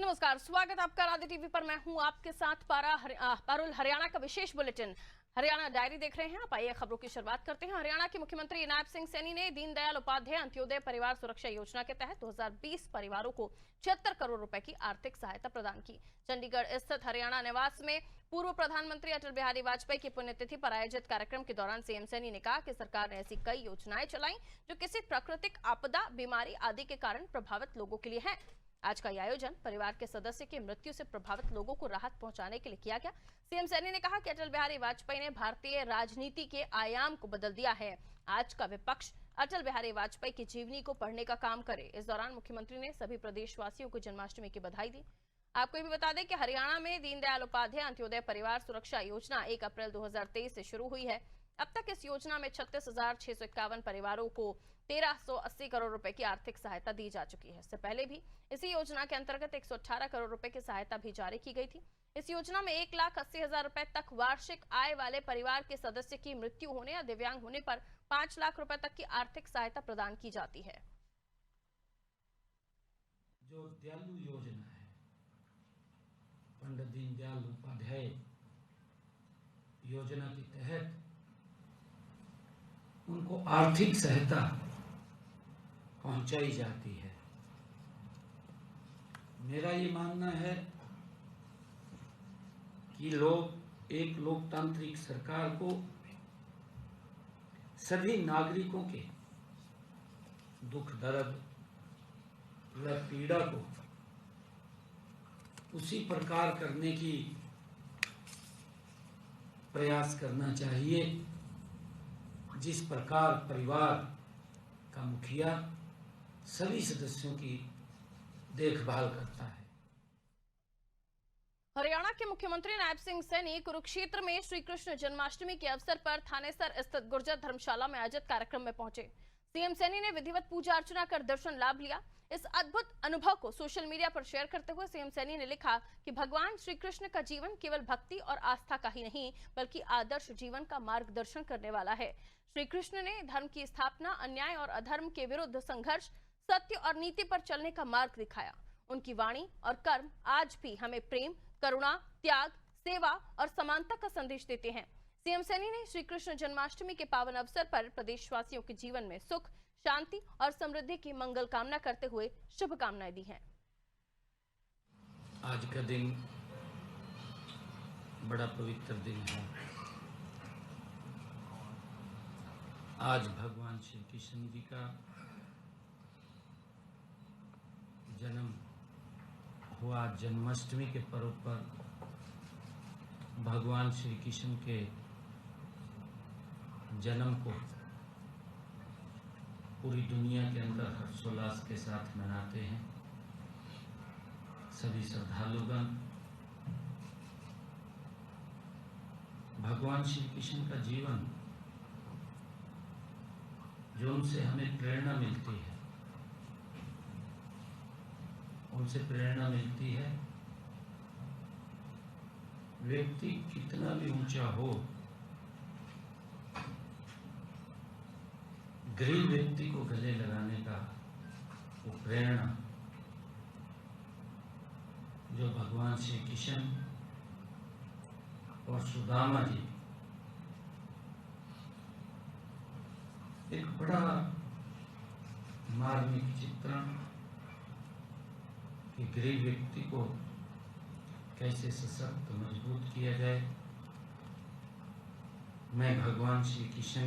नमस्कार, स्वागत आपका राधे टीवी पर। मैं हूं आपके साथ पारुल। हरियाणा का विशेष बुलेटिन हरियाणा डायरी देख रहे हैं आप। आइए खबरों की शुरुआत करते हैं। हरियाणा के मुख्यमंत्री नायब सिंह सैनी ने दीनदयाल उपाध्याय अंत्योदय परिवार सुरक्षा योजना के तहत 2020 परिवारों को 76 करोड़ रुपए की आर्थिक सहायता प्रदान की। चंडीगढ़ स्थित हरियाणा निवास में पूर्व प्रधानमंत्री अटल बिहारी वाजपेयी की पुण्यतिथि पर आयोजित कार्यक्रम के दौरान सीएम सैनी ने कहा कि सरकार ने ऐसी कई योजनाएं चलाई जो किसी प्राकृतिक आपदा, बीमारी आदि के कारण प्रभावित लोगों के लिए है। आज का यह आयोजन परिवार के सदस्य की मृत्यु से प्रभावित लोगों को राहत पहुंचाने के लिए किया गया। सीएम सैनी ने कहा कि अटल बिहारी वाजपेयी ने भारतीय राजनीति के आयाम को बदल दिया है। आज का विपक्ष अटल बिहारी वाजपेयी की जीवनी को पढ़ने का काम करे। इस दौरान मुख्यमंत्री ने सभी प्रदेशवासियों को जन्माष्टमी की बधाई दी। आपको ये भी बता दें कि हरियाणा में दीनदयाल उपाध्याय अंत्योदय परिवार सुरक्षा योजना 1 अप्रैल 2023 से शुरू हुई है। अब तक इस योजना में 36,651 परिवारों को 1,380 करोड़ रुपए की आर्थिक सहायता दी जा चुकी है। इससे पहले भी इसी योजना के अंतर्गत 118 करोड़ रुपए की सहायता भी जारी की गई थी। इस योजना में 1,80,000 रुपए तक वार्षिक आय वाले परिवार के सदस्य की मृत्यु होने या दिव्यांग होने पर 5 लाख रुपए तक की आर्थिक सहायता प्रदान की जाती है। जो दयालु योजना है, पंडित दीनदयाल उपाध्याय योजना के तहत उनको आर्थिक सहायता पहुंचाई जाती है। मेरा ये मानना है कि एक लोकतांत्रिक सरकार को सभी नागरिकों के दुख दर्द व पीड़ा को उसी प्रकार करने की प्रयास करना चाहिए जिस प्रकार परिवार का मुखिया सभी सदस्यों की देखभाल करता है। हरियाणा के मुख्यमंत्री नायब सिंह सैनी कुरुक्षेत्र में श्री कृष्ण जन्माष्टमी के अवसर पर थानेसर स्थित गुर्जर धर्मशाला में आयोजित कार्यक्रम में पहुंचे। सीएम सैनी ने विधिवत पूजा अर्चना कर दर्शन लाभ लिया। इस अद्भुत अनुभव को सोशल मीडिया पर शेयर करते हुए सीएम सैनी ने लिखा कि भगवान श्री कृष्ण का जीवन केवल भक्ति और आस्था का ही नहीं बल्कि आदर्श जीवन का मार्गदर्शन करने वाला है। श्री कृष्ण ने धर्म की स्थापना, अन्याय और अधर्म के विरुद्ध संघर्ष, सत्य और नीति पर चलने का मार्ग दिखाया। उनकी वाणी और कर्म आज भी हमें प्रेम, करुणा, त्याग, सेवा और समानता का संदेश देते हैं। सीएम सैनी ने श्री कृष्ण जन्माष्टमी के पावन अवसर पर प्रदेशवासियों के जीवन में सुख, शांति और समृद्धि की मंगल कामना करते हुए शुभकामनाएं दी हैं। आज का दिन बड़ा पवित्र दिन है। आज भगवान श्री कृष्ण जी का जन्म हुआ। जन्माष्टमी के पर्व पर भगवान श्री कृष्ण के जन्म को पूरी दुनिया के अंदर हर्षोल्लास के साथ मनाते हैं सभी श्रद्धालुगण। भगवान श्री कृष्ण का जीवन जो उनसे हमें प्रेरणा मिलती है, उनसे प्रेरणा मिलती है व्यक्ति कितना भी ऊंचा हो, गरीब व्यक्ति को गले लगाने का वो प्रेरणा जो भगवान श्री कृष्ण और सुदामा जी एक बड़ा मार्मिक चित्रण कि गरीब व्यक्ति को कैसे सशक्त मजबूत किया जाए। मैं भगवान श्री कृष्ण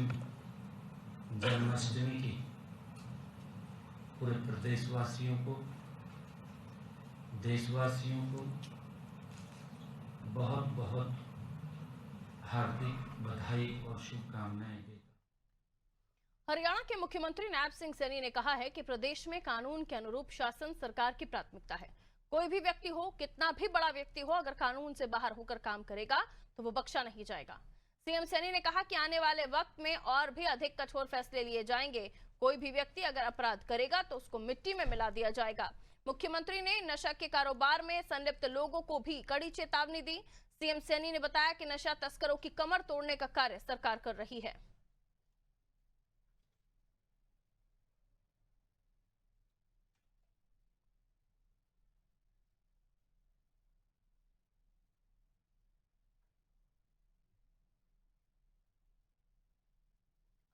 जन्माष्टमी की पूरे प्रदेशवासियों को, देशवासियों को बहुत बहुत हार्दिक बधाई और शुभकामनाएं देता। हरियाणा के मुख्यमंत्री नायब सिंह सैनी ने कहा है कि प्रदेश में कानून के अनुरूप शासन सरकार की प्राथमिकता है। कोई भी व्यक्ति हो, कितना भी बड़ा व्यक्ति हो, अगर कानून से बाहर होकर काम करेगा तो वो बख्शा नहीं जाएगा। सीएम सैनी ने कहा कि आने वाले वक्त में और भी अधिक कठोर फैसले लिए जाएंगे। कोई भी व्यक्ति अगर अपराध करेगा तो उसको मिट्टी में मिला दिया जाएगा। मुख्यमंत्री ने नशा के कारोबार में संलिप्त लोगों को भी कड़ी चेतावनी दी। सीएम सैनी ने बताया कि नशा तस्करों की कमर तोड़ने का कार्य सरकार कर रही है।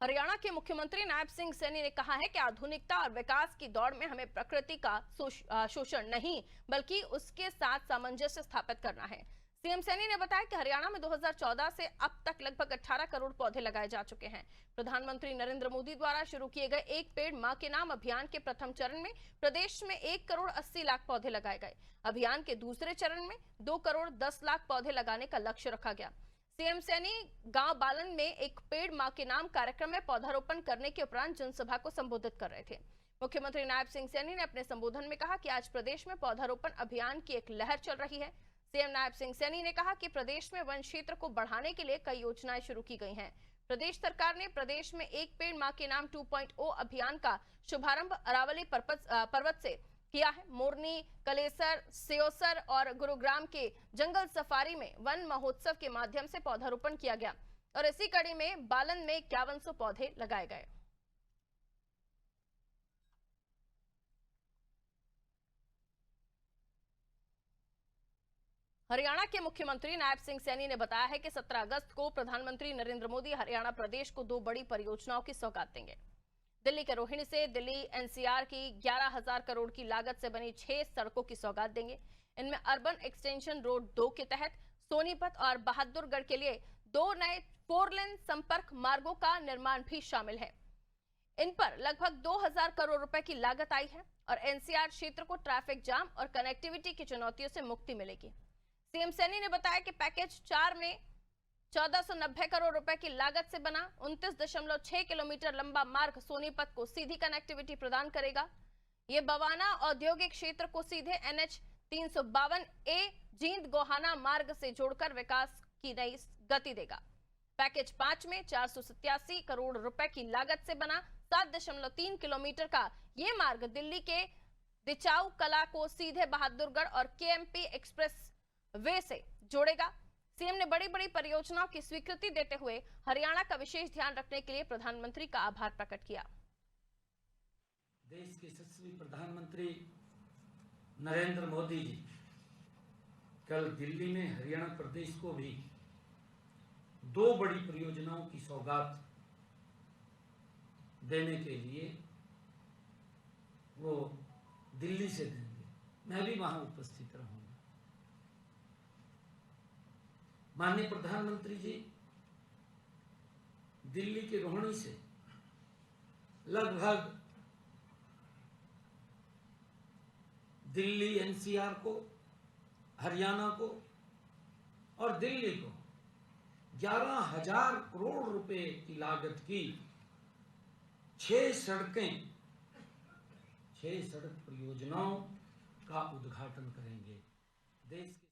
हरियाणा के मुख्यमंत्री नायब सिंह सैनी ने कहा है कि आधुनिकता और विकास की दौड़ में हमें प्रकृति का शोषण नहीं बल्कि उसके साथ सामंजस्य स्थापित करना है। सीएम सैनी ने बताया कि हरियाणा में 2014 से अब तक लगभग 18 करोड़ पौधे लगाए जा चुके हैं। प्रधानमंत्री नरेंद्र मोदी द्वारा शुरू किए गए एक पेड़ मां के नाम अभियान के प्रथम चरण में प्रदेश में 1 करोड़ 80 लाख पौधे लगाए गए। अभियान के दूसरे चरण में 2 करोड़ 10 लाख पौधे लगाने का लक्ष्य रखा गया। सीएम सैनी गांव बालन में एक पेड़ मां के नाम कार्यक्रम में पौधारोपण करने के उपरांत जनसभा को संबोधित कर रहे थे। मुख्यमंत्री नायब सिंह सैनी ने अपने संबोधन में कहा कि आज प्रदेश में पौधारोपण अभियान की एक लहर चल रही है। सीएम नायब सिंह सैनी ने कहा कि प्रदेश में वन क्षेत्र को बढ़ाने के लिए कई योजनाएं शुरू की गई हैं। प्रदेश सरकार ने प्रदेश में एक पेड़ मां के नाम 2.0 अभियान का शुभारंभ अरावली पर्वत से किया है। मोरनी, कलेसर, सेओसर और गुरुग्राम के जंगल सफारी में वन महोत्सव के माध्यम से पौधारोपण किया गया और इसी कड़ी में बालन में 5100 पौधे लगाए गए। हरियाणा के मुख्यमंत्री नायब सिंह सैनी ने बताया है कि 17 अगस्त को प्रधानमंत्री नरेंद्र मोदी हरियाणा प्रदेश को 2 बड़ी परियोजनाओं की सौगात देंगे। दिल्ली के रोहिणी से दिल्ली एनसीआर की 11,000 करोड़ की लागत से बनी 6 सड़कों की सौगात देंगे। इनमें अर्बन एक्सटेंशन रोड 2 के तहत सोनीपत और बहादुरगढ़ के लिए 2 नए 4 लेन संपर्क मार्गों का निर्माण भी शामिल है। इन पर लगभग 2,000 करोड़ रुपए की लागत आई है और एनसीआर क्षेत्र को ट्रैफिक जाम और कनेक्टिविटी की चुनौतियों से मुक्ति मिलेगी। सीएम सैनी ने बताया कि पैकेज 4 में 1490 करोड़ रुपए की लागत से बना 29.6 किलोमीटर लंबा मार्ग सोनीपत को सीधी कनेक्टिविटी प्रदान करेगा। ये बवाना औद्योगिक क्षेत्र को सीधे NH 352A जींद गोहाना मार्ग से जोड़कर विकास की नई गति देगा। पैकेज 5 में 487 करोड़ रुपए की लागत से बना 7.3 किलोमीटर का ये मार्ग दिल्ली के दिचाऊ कला को सीधे बहादुरगढ़ और KMP एक्सप्रेस वे से जोड़ेगा। सीएम ने बड़ी बड़ी परियोजनाओं की स्वीकृति देते हुए हरियाणा का विशेष ध्यान रखने के लिए प्रधानमंत्री का आभार प्रकट किया। देश के यशस्वी प्रधानमंत्री नरेंद्र मोदी जी कल दिल्ली में हरियाणा प्रदेश को भी 2 बड़ी परियोजनाओं की सौगात देने के लिए वो दिल्ली से देंगे। मैं भी वहां उपस्थित रहूंगा। माननीय प्रधानमंत्री जी दिल्ली के रोहिणी से लगभग दिल्ली एनसीआर को, हरियाणा को और दिल्ली को 11,000 करोड़ रुपए की लागत की 6 सड़क परियोजनाओं का उद्घाटन करेंगे। देश के